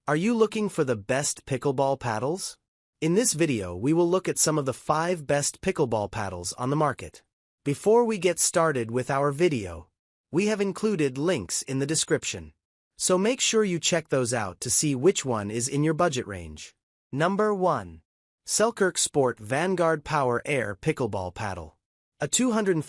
Are you looking for the best pickleball paddles? In this video, we will look at some of the 5 best pickleball paddles on the market. Before we get started with our video, we have included links in the description. So make sure you check those out to see which one is in your budget range. Number 1. Selkirk Sport Vanguard Power Air Pickleball Paddle. A $250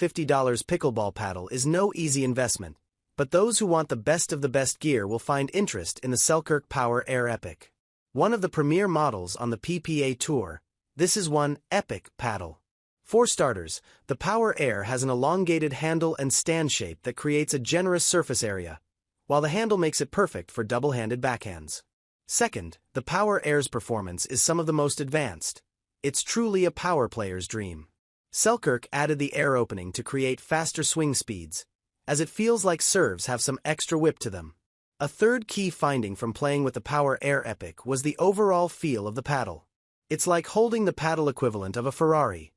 pickleball paddle is no easy investment, but those who want the best of the best gear will find interest in the Selkirk Power Air Epic. One of the premier models on the PPA Tour, this is one epic paddle. For starters, the Power Air has an elongated handle and stand shape that creates a generous surface area, while the handle makes it perfect for double-handed backhands. Second, the Power Air's performance is some of the most advanced. It's truly a power player's dream. Selkirk added the air opening to create faster swing speeds, as it feels like serves have some extra whip to them. A third key finding from playing with the Power Air Epic was the overall feel of the paddle. It's like holding the paddle equivalent of a Ferrari.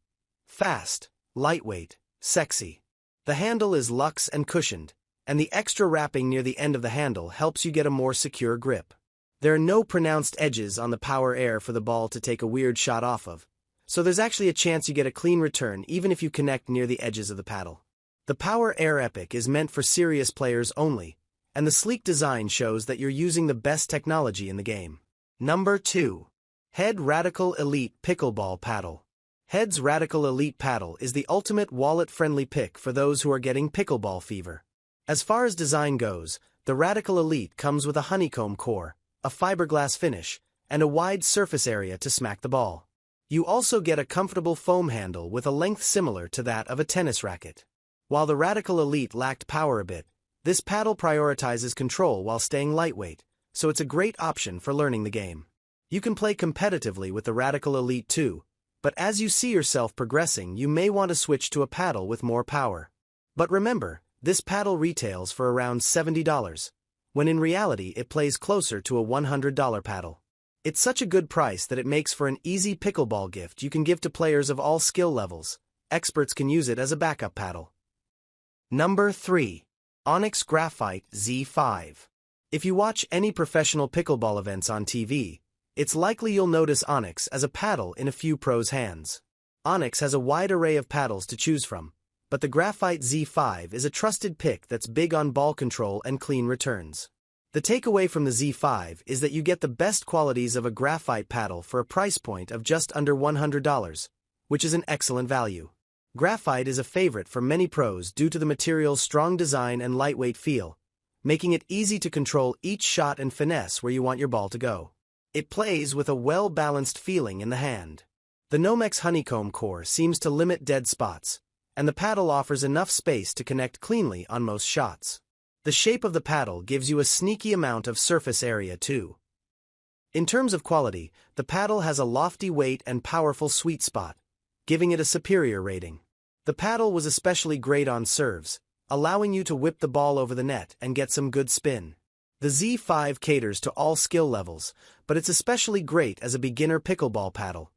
Fast, lightweight, sexy. The handle is luxe and cushioned, and the extra wrapping near the end of the handle helps you get a more secure grip. There are no pronounced edges on the Power Air for the ball to take a weird shot off of, so there's actually a chance you get a clean return even if you connect near the edges of the paddle. The Power Air Epic is meant for serious players only, and the sleek design shows that you're using the best technology in the game. Number 2. Head Radical Elite Pickleball Paddle. Head's Radical Elite Paddle is the ultimate wallet-friendly pick for those who are getting pickleball fever. As far as design goes, the Radical Elite comes with a honeycomb core, a fiberglass finish, and a wide surface area to smack the ball. You also get a comfortable foam handle with a length similar to that of a tennis racket. While the Radical Elite lacked power a bit, this paddle prioritizes control while staying lightweight, so it's a great option for learning the game. You can play competitively with the Radical Elite too, but as you see yourself progressing, you may want to switch to a paddle with more power. But remember, this paddle retails for around $70, when in reality it plays closer to a $100 paddle. It's such a good price that it makes for an easy pickleball gift you can give to players of all skill levels. Experts can use it as a backup paddle. Number 3. Onix Graphite Z5. If you watch any professional pickleball events on TV, it's likely you'll notice Onix as a paddle in a few pros' hands. Onix has a wide array of paddles to choose from, but the Graphite Z5 is a trusted pick that's big on ball control and clean returns. The takeaway from the Z5 is that you get the best qualities of a graphite paddle for a price point of just under $100, which is an excellent value. Graphite is a favorite for many pros due to the material's strong design and lightweight feel, making it easy to control each shot and finesse where you want your ball to go. It plays with a well-balanced feeling in the hand. The Nomex honeycomb core seems to limit dead spots, and the paddle offers enough space to connect cleanly on most shots. The shape of the paddle gives you a sneaky amount of surface area too. In terms of quality, the paddle has a lofty weight and powerful sweet spot, giving it a superior rating. The paddle was especially great on serves, allowing you to whip the ball over the net and get some good spin. The Z5 caters to all skill levels, but it's especially great as a beginner pickleball paddle.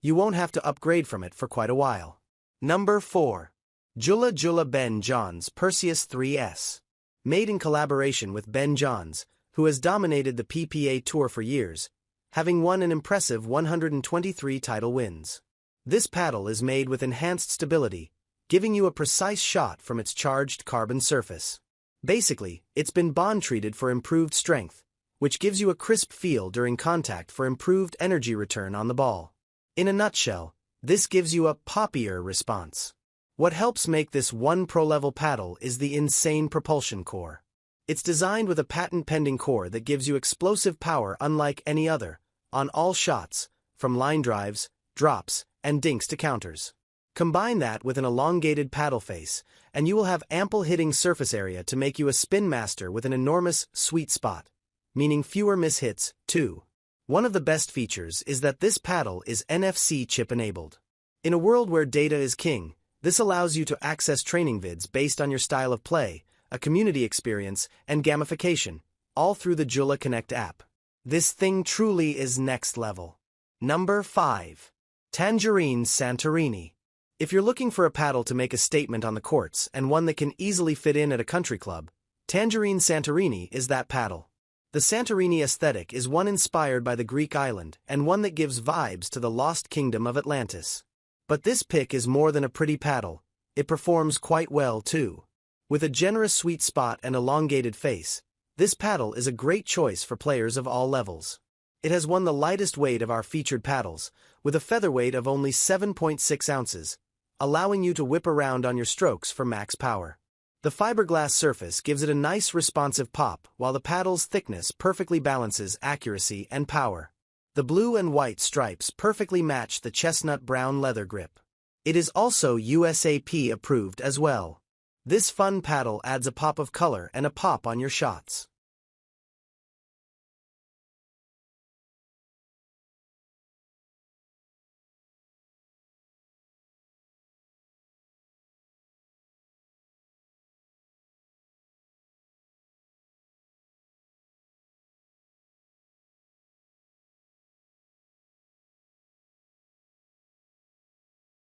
You won't have to upgrade from it for quite a while. Number 4. Joola Ben Johns Perseus 3S. Made in collaboration with Ben Johns, who has dominated the PPA Tour for years, having won an impressive 123 title wins. This paddle is made with enhanced stability, giving you a precise shot from its charged carbon surface. Basically, it's been bond-treated for improved strength, which gives you a crisp feel during contact for improved energy return on the ball. In a nutshell, this gives you a poppier response. What helps make this one pro-level paddle is the insane propulsion core. It's designed with a patent-pending core that gives you explosive power unlike any other, on all shots, from line drives, drops, and dinks to counters. Combine that with an elongated paddle face, and you will have ample hitting surface area to make you a spin master with an enormous sweet spot, meaning fewer mishits, too. One of the best features is that this paddle is NFC chip-enabled. In a world where data is king, this allows you to access training vids based on your style of play, a community experience, and gamification, all through the Joola Connect app. This thing truly is next level. Number 5. Tangerine Santorini. If you're looking for a paddle to make a statement on the courts and one that can easily fit in at a country club, Tangerine Santorini is that paddle. The Santorini aesthetic is one inspired by the Greek island and one that gives vibes to the lost kingdom of Atlantis. But this pick is more than a pretty paddle, it performs quite well too. With a generous sweet spot and elongated face, this paddle is a great choice for players of all levels. It has won the lightest weight of our featured paddles, with a featherweight of only 7.6 ounces, allowing you to whip around on your strokes for max power. The fiberglass surface gives it a nice responsive pop, while the paddle's thickness perfectly balances accuracy and power. The blue and white stripes perfectly match the chestnut brown leather grip. It is also USAP approved as well. This fun paddle adds a pop of color and a pop on your shots.